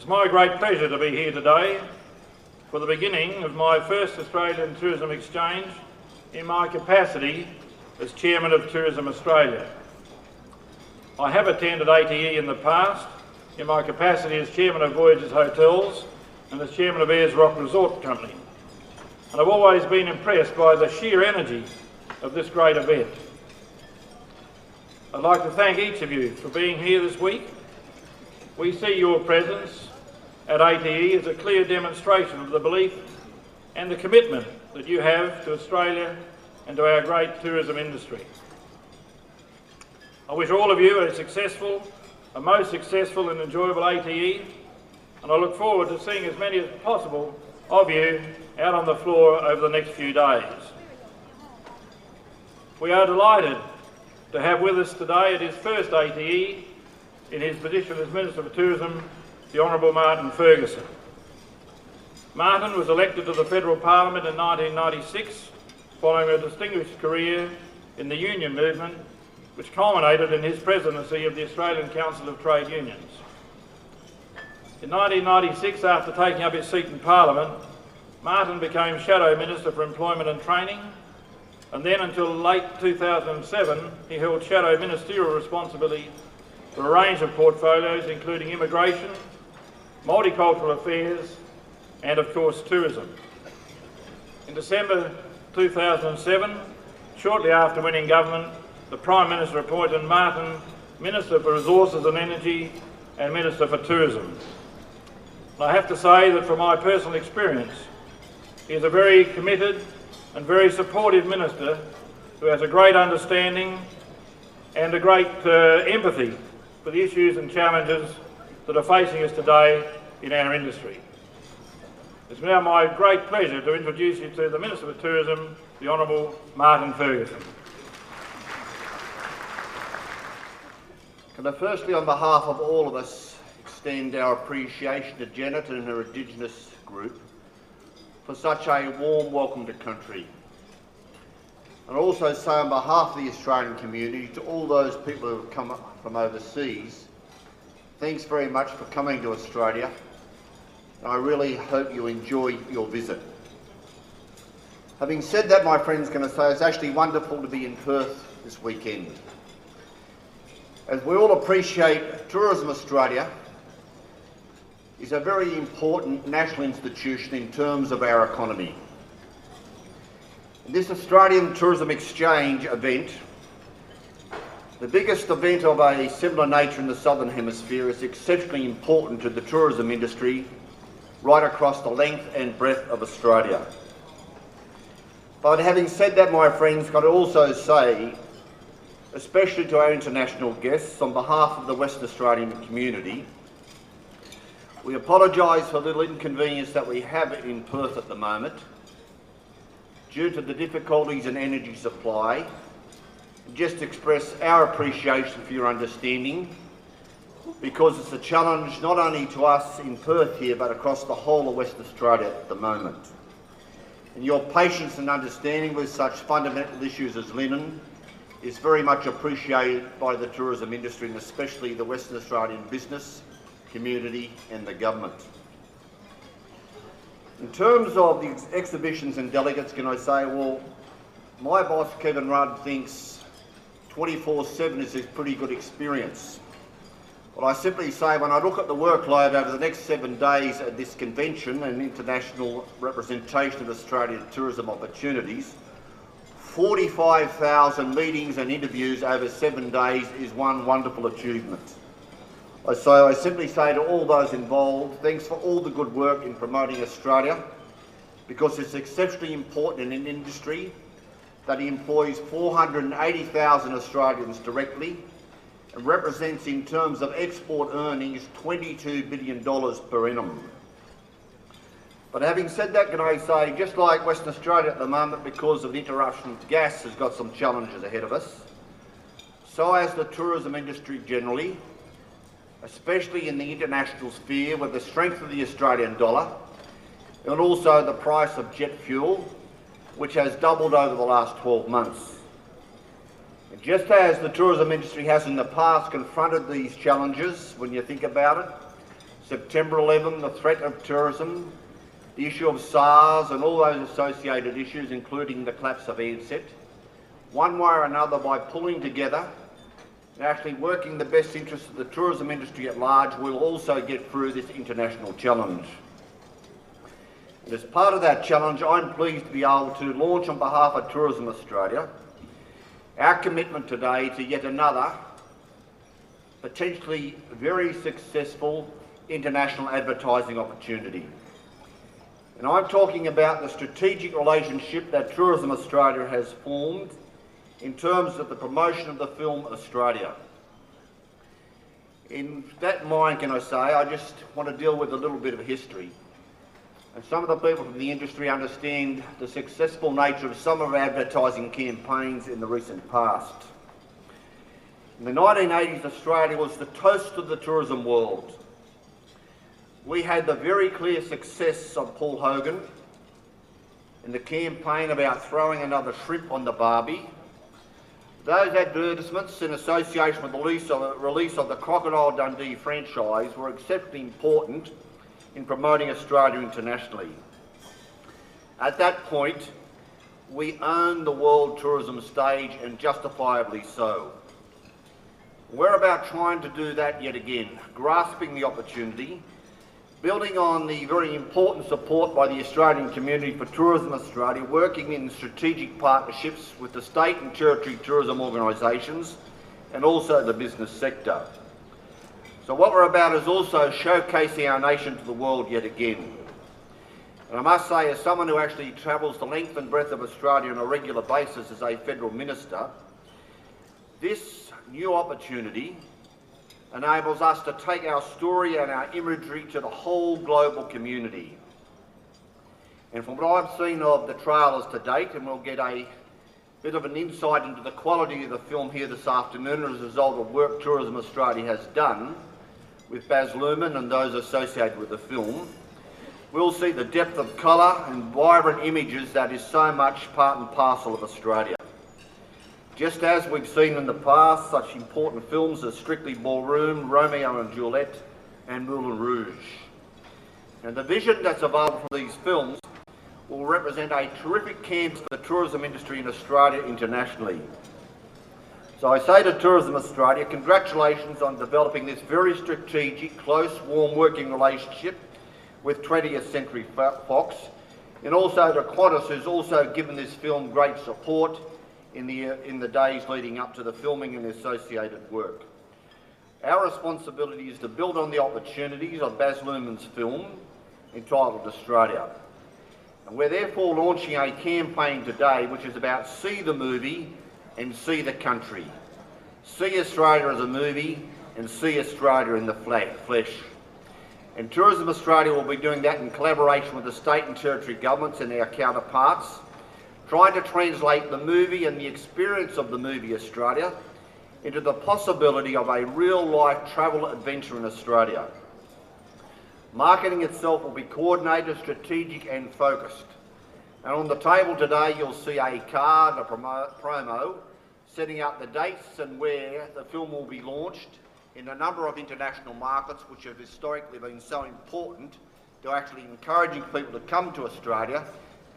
It's my great pleasure to be here today for the beginning of my first Australian Tourism Exchange in my capacity as Chairman of Tourism Australia. I have attended ATE in the past in my capacity as Chairman of Voyages Hotels and as Chairman of Ayers Rock Resort Company, and I've always been impressed by the sheer energy of this great event. I'd like to thank each of you for being here this week. We see your presence at ATE as a clear demonstration of the belief and the commitment that you have to Australia and to our great tourism industry. I wish all of you a most successful and enjoyable ATE, and I look forward to seeing as many as possible of you out on the floor over the next few days. We are delighted to have with us today at his first ATE in his position as Minister for Tourism, the Honourable Martin Ferguson. Martin was elected to the Federal Parliament in 1996 following a distinguished career in the union movement, which culminated in his presidency of the Australian Council of Trade Unions. In 1996, after taking up his seat in Parliament, Martin became Shadow Minister for Employment and Training, and then until late 2007 he held shadow ministerial responsibility for a range of portfolios including immigration, multicultural affairs and of course tourism. In December 2007, shortly after winning government, the Prime Minister appointed Martin Minister for Resources and Energy and Minister for Tourism. And I have to say that from my personal experience, he is a very committed and very supportive minister who has a great understanding and a great empathy for the issues and challenges that are facing us today in our industry. It's now my great pleasure to introduce you to the Minister for Tourism, the Honourable Martin Ferguson. Can I firstly, on behalf of all of us, extend our appreciation to Janet and her Indigenous group for such a warm welcome to country. And also say on behalf of the Australian community to all those people who have come up from overseas, thanks very much for coming to Australia. I really hope you enjoy your visit. Having said that, my friends, can I say it's actually wonderful to be in Perth this weekend. As we all appreciate, Tourism Australia is a very important national institution in terms of our economy. This Australian Tourism Exchange event, the biggest event of a similar nature in the Southern Hemisphere, is exceptionally important to the tourism industry right across the length and breadth of Australia. But having said that, my friends, I'd also say, especially to our international guests, on behalf of the Western Australian community, we apologise for the little inconvenience that we have in Perth at the moment due to the difficulties in energy supply. Just express our appreciation for your understanding, because it's a challenge not only to us in Perth here but across the whole of Western Australia at the moment. And your patience and understanding with such fundamental issues as linen is very much appreciated by the tourism industry and especially the Western Australian business, community and the government. In terms of the exhibitions and delegates, can I say, well, my boss Kevin Rudd thinks 24/7 is a pretty good experience. Well, I simply say when I look at the workload over the next 7 days at this convention and international representation of Australian tourism opportunities, 45,000 meetings and interviews over 7 days is one wonderful achievement. So I simply say to all those involved, thanks for all the good work in promoting Australia, because it's exceptionally important in an industry that employs 480,000 Australians directly and represents in terms of export earnings $22 billion per annum. But having said that, can I say, just like Western Australia at the moment, because of the interruption of gas, has got some challenges ahead of us, so has the tourism industry generally, especially in the international sphere with the strength of the Australian dollar and also the price of jet fuel, which has doubled over the last 12 months. And just as the tourism industry has in the past confronted these challenges, when you think about it, September 11, the threat of terrorism, the issue of SARS and all those associated issues, including the collapse of Ansett, one way or another, by pulling together and actually working the best interests of the tourism industry at large, we'll also get through this international challenge. And as part of that challenge, I'm pleased to be able to launch on behalf of Tourism Australia our commitment today to yet another potentially very successful international advertising opportunity. And I'm talking about the strategic relationship that Tourism Australia has formed in terms of the promotion of the film Australia. In that mind, can I say, I just want to deal with a little bit of history. And some of the people from the industry understand the successful nature of some of our advertising campaigns in the recent past. In the 1980s, Australia was the toast of the tourism world. We had the very clear success of Paul Hogan in the campaign about throwing another shrimp on the barbie. Those advertisements in association with the release of the Crocodile Dundee franchise were exceptionally important in promoting Australia internationally. At that point, we owned the world tourism stage, and justifiably so. We're about trying to do that yet again, grasping the opportunity, building on the very important support by the Australian Community for Tourism Australia, working in strategic partnerships with the state and territory tourism organisations and also the business sector. So what we're about is also showcasing our nation to the world yet again. And I must say, as someone who actually travels the length and breadth of Australia on a regular basis as a federal minister, this new opportunity enables us to take our story and our imagery to the whole global community. And from what I've seen of the trailers to date, and we'll get a bit of an insight into the quality of the film here this afternoon as a result of work Tourism Australia has done with Baz Luhrmann and those associated with the film, we'll see the depth of colour and vibrant images that is so much part and parcel of Australia. Just as we've seen in the past such important films as Strictly Ballroom, Romeo and Juliet and Moulin Rouge. And the vision that's available from these films will represent a terrific canvas for the tourism industry in Australia internationally. So I say to Tourism Australia, congratulations on developing this very strategic, close, warm working relationship with 20th Century Fox, and also to Qantas, who's also given this film great support in the days leading up to the filming and associated work. Our responsibility is to build on the opportunities of Baz Luhrmann's film entitled Australia. And we're therefore launching a campaign today which is about see the movie and see the country. See Australia as a movie and see Australia in the flesh. And Tourism Australia will be doing that in collaboration with the state and territory governments and our counterparts, trying to translate the movie and the experience of the movie Australia into the possibility of a real-life travel adventure in Australia. Marketing itself will be coordinated, strategic and focused. And on the table today you'll see a card, a promo, setting out the dates and where the film will be launched in a number of international markets which have historically been so important to actually encouraging people to come to Australia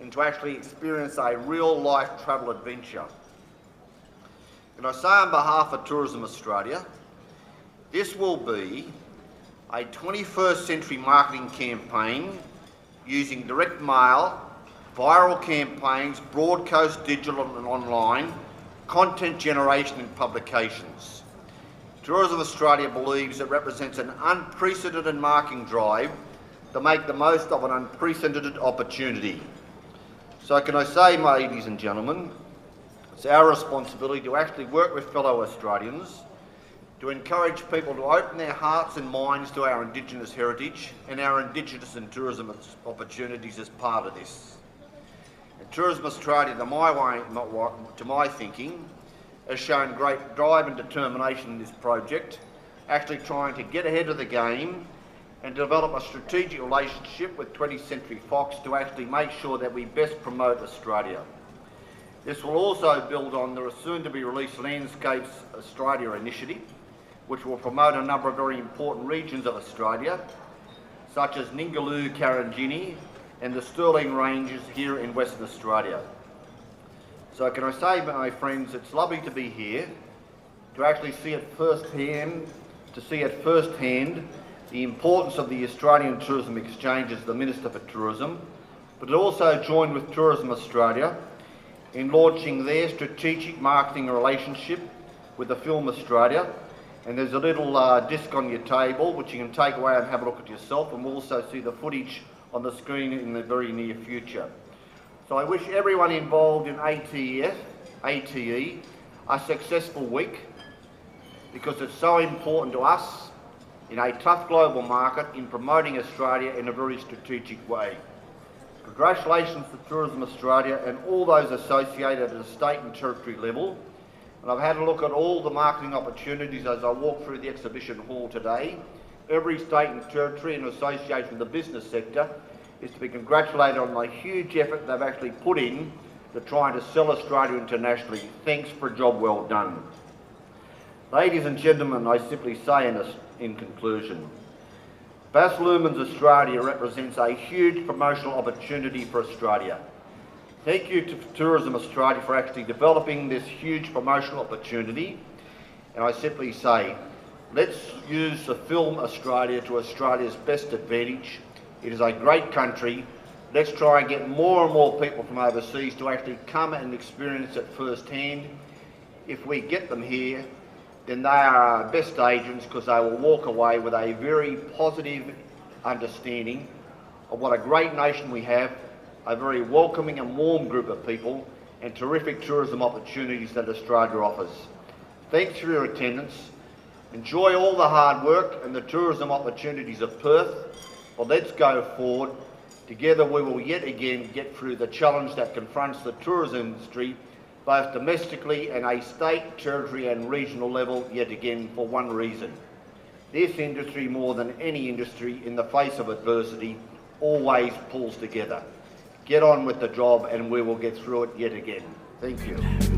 and to actually experience a real-life travel adventure. And I say on behalf of Tourism Australia, this will be a 21st century marketing campaign using direct mail, viral campaigns, broadcast, digital and online, content generation and publications. Tourism Australia believes it represents an unprecedented marketing drive to make the most of an unprecedented opportunity. So can I say, ladies and gentlemen, it's our responsibility to actually work with fellow Australians to encourage people to open their hearts and minds to our Indigenous heritage and our Indigenous and tourism opportunities as part of this. And Tourism Australia, to my thinking, has shown great drive and determination in this project, actually trying to get ahead of the game and develop a strategic relationship with 20th Century Fox to actually make sure that we best promote Australia. This will also build on the soon-to-be-released Landscapes Australia initiative, which will promote a number of very important regions of Australia, such as Ningaloo, Karanjini and the Stirling Ranges here in Western Australia. So can I say, my friends, it's lovely to be here, to actually see it firsthand, the importance of the Australian Tourism Exchange as the Minister for Tourism, but to also join with Tourism Australia in launching their strategic marketing relationship with the Film Australia. And there's a little disc on your table which you can take away and have a look at yourself, and we'll also see the footage on the screen in the very near future. So I wish everyone involved in ATE a successful week, because it's so important to us in a tough global market in promoting Australia in a very strategic way. Congratulations to Tourism Australia and all those associated at a state and territory level. And I've had a look at all the marketing opportunities as I walk through the exhibition hall today. Every state and territory in association with the business sector is to be congratulated on the huge effort they've actually put in to trying to sell Australia internationally. Thanks for a job well done. Ladies and gentlemen, I simply say in conclusion, Bas Luhrmann's Australia represents a huge promotional opportunity for Australia. Thank you to Tourism Australia for actually developing this huge promotional opportunity. And I simply say, let's use the Film Australia to Australia's best advantage. It is a great country. Let's try and get more and more people from overseas to actually come and experience it firsthand. If we get them here, then they are our best agents, because they will walk away with a very positive understanding of what a great nation we have, a very welcoming and warm group of people, and terrific tourism opportunities that Australia offers. Thanks for your attendance. Enjoy all the hard work and the tourism opportunities of Perth. Well, let's go forward. Together we will yet again get through the challenge that confronts the tourism industry, both domestically and a state, territory and regional level, yet again for one reason. This industry, more than any industry in the face of adversity, always pulls together. Get on with the job and we will get through it yet again. Thank you.